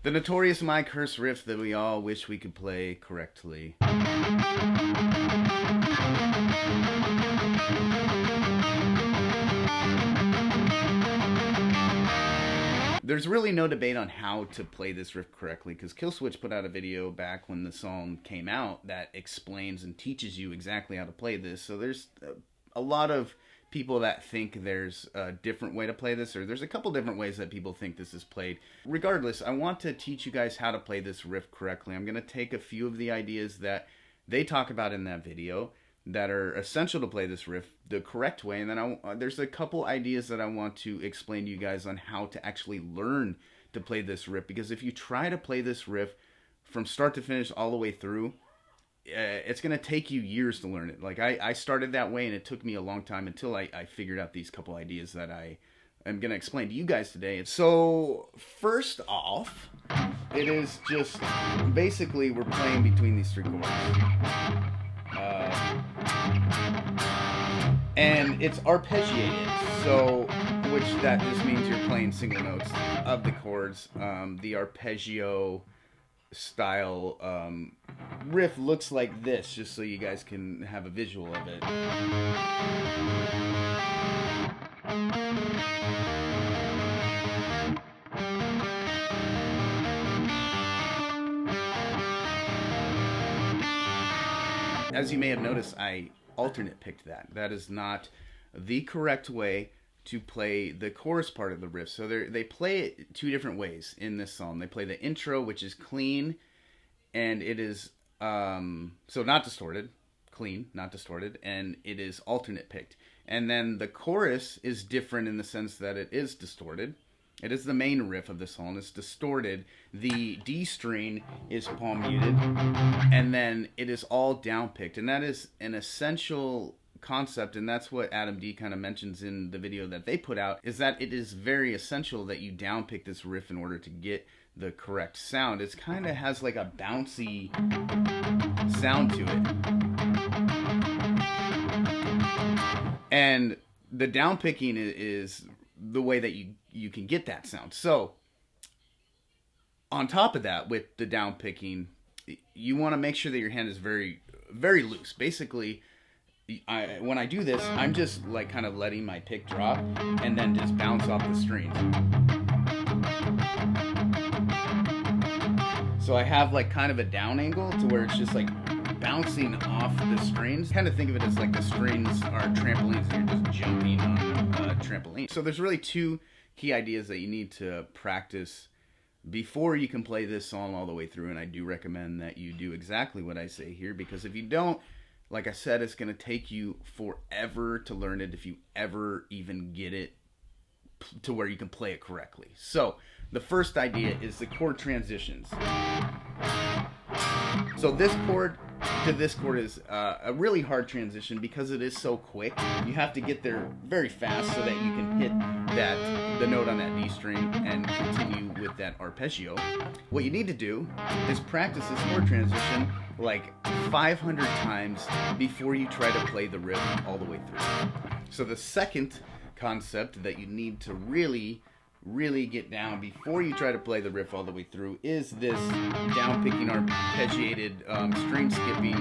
The notorious My Curse riff that we all wish we could play correctly. There's really no debate on how to play this riff correctly, because Killswitch put out a video back when the song came out that explains and teaches you exactly how to play this. So there's a lot of people that think there's a different way to play this, or there's a couple different ways that people think this is played. Regardless, I want to teach you guys how to play this riff correctly. I'm going to take a few of the ideas that they talk about in that video that are essential to play this riff the correct way, and then there's a couple ideas that I want to explain to you guys on how to actually learn to play this riff, because if you try to play this riff from start to finish all the way through, it's going to take you years to learn it. Like I started that way, and it took me a long time until I figured out these couple ideas that I am going to explain to you guys today. So first off, it is just basically we're playing between these three chords. And it's arpeggiated, so which that just means you're playing single notes of the chords. The arpeggio style riff looks like this, just so you guys can have a visual of it. As you may have noticed, I alternate picked that. That is not the correct way to play the chorus part of the riff. So they play it two different ways in this song. They play the intro, which is clean, and it is so not distorted, clean, not distorted, and it is alternate picked. And then the chorus is different in the sense that it is distorted. It is the main riff of the song. It's distorted. The D string is palm muted, and then it is all downpicked. And that is an essential concept, and that's what Adam D kind of mentions in the video that they put out, is that it is very essential that you downpick this riff in order to get the correct sound. It kind of has like a bouncy sound to it. And the downpicking is the way that you can get that sound. So on top of that, with the down picking, you want to make sure that your hand is very, very loose. Basically, when I do this, I'm just like kind of letting my pick drop and then just bounce off the strings. So I have like kind of a down angle to where it's just like bouncing off the strings. Kind of think of it as like the strings are trampolines and you're just jumping on a trampoline. So there's really two key ideas that you need to practice before you can play this song all the way through, and I do recommend that you do exactly what I say here, because if you don't, like I said, it's going to take you forever to learn it if you ever even get it to where you can play it correctly. So the first idea is the chord transitions. So this chord to this chord is a really hard transition because it is so quick. You have to get there very fast so that you can hit the note on that D string and continue with that arpeggio. What you need to do is practice this chord transition like 500 times before you try to play the riff all the way through. So the second concept that you need to really get down before you try to play the riff all the way through is this down picking arpeggiated string skipping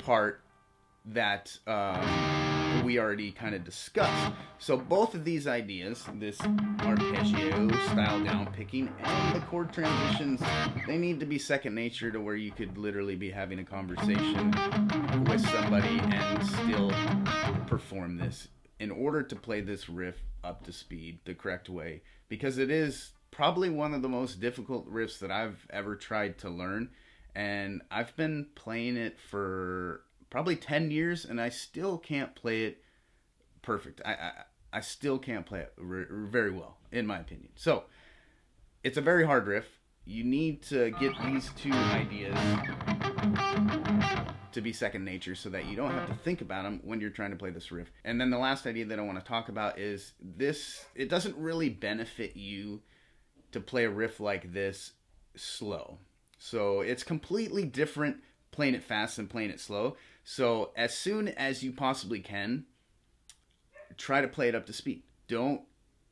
part that we already kind of discussed. So both of these ideas, this arpeggio style down picking and the chord transitions, they need to be second nature to where you could literally be having a conversation with somebody and still perform this in order to play this riff up to speed the correct way, because it is probably one of the most difficult riffs that I've ever tried to learn, and I've been playing it for probably 10 years and I still can't play it perfect. I still can't play it very well, in my opinion. So it's a very hard riff. You need to get these two ideas to be second nature so that you don't have to think about them when you're trying to play this riff. And then the last idea that I want to talk about is this: it doesn't really benefit you to play a riff like this slow. So it's completely different playing it fast than playing it slow. So as soon as you possibly can, try to play it up to speed. Don't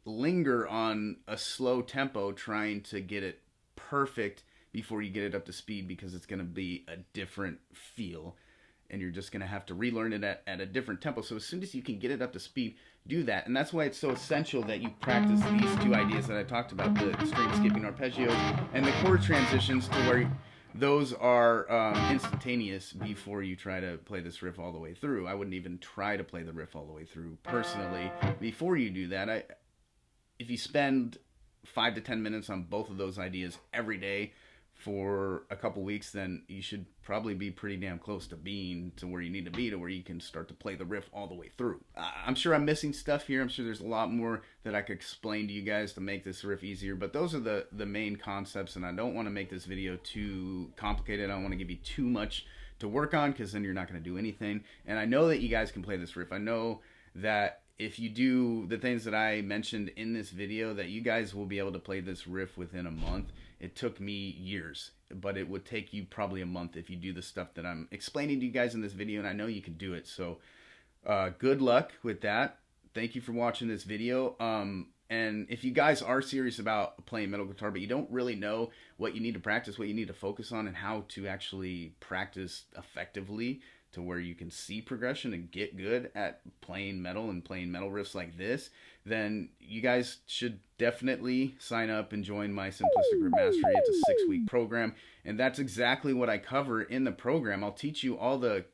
linger on a slow tempo trying to get it perfect before you get it up to speed, because it's going to be a different feel and you're just going to have to relearn it at a different tempo. So as soon as you can get it up to speed, do that. And that's why it's so essential that you practice these two ideas that I talked about, the string skipping arpeggios and the chord transitions, to where those are instantaneous before you try to play this riff all the way through. I wouldn't even try to play the riff all the way through personally. Before you do that, if you spend 5 to 10 minutes on both of those ideas every day for a couple weeks, then you should probably be pretty damn close to being to where you need to be, to where you can start to play the riff all the way through. I'm sure I'm missing stuff here. I'm sure there's a lot more that I could explain to you guys to make this riff easier, but those are the main concepts, and I don't want to make this video too complicated. I don't want to give you too much to work on, because then you're not going to do anything. And I know that you guys can play this riff. I know that if you do the things that I mentioned in this video, that you guys will be able to play this riff within a month. It took me years, but it would take you probably a month if you do the stuff that I'm explaining to you guys in this video, and I know you can do it. So good luck with that. Thank you for watching this video. And if you guys are serious about playing metal guitar, but you don't really know what you need to practice, what you need to focus on, and how to actually practice effectively to where you can see progression and get good at playing metal and playing metal riffs like this, then you guys should definitely sign up and join my Simplistic Riff Mastery. It's a 6-week program, and that's exactly what I cover in the program. I'll teach you all the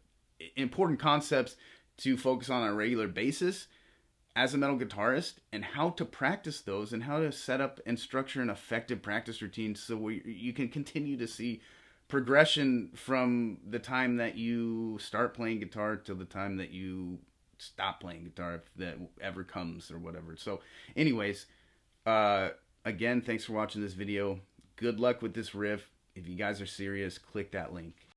important concepts to focus on a regular basis as a metal guitarist, and how to practice those, and how to set up and structure an effective practice routine so you can continue to see progression from the time that you start playing guitar till the time that you stop playing guitar, if that ever comes or whatever. So anyways, again, thanks for watching this video. Good luck with this riff. If you guys are serious, click that link.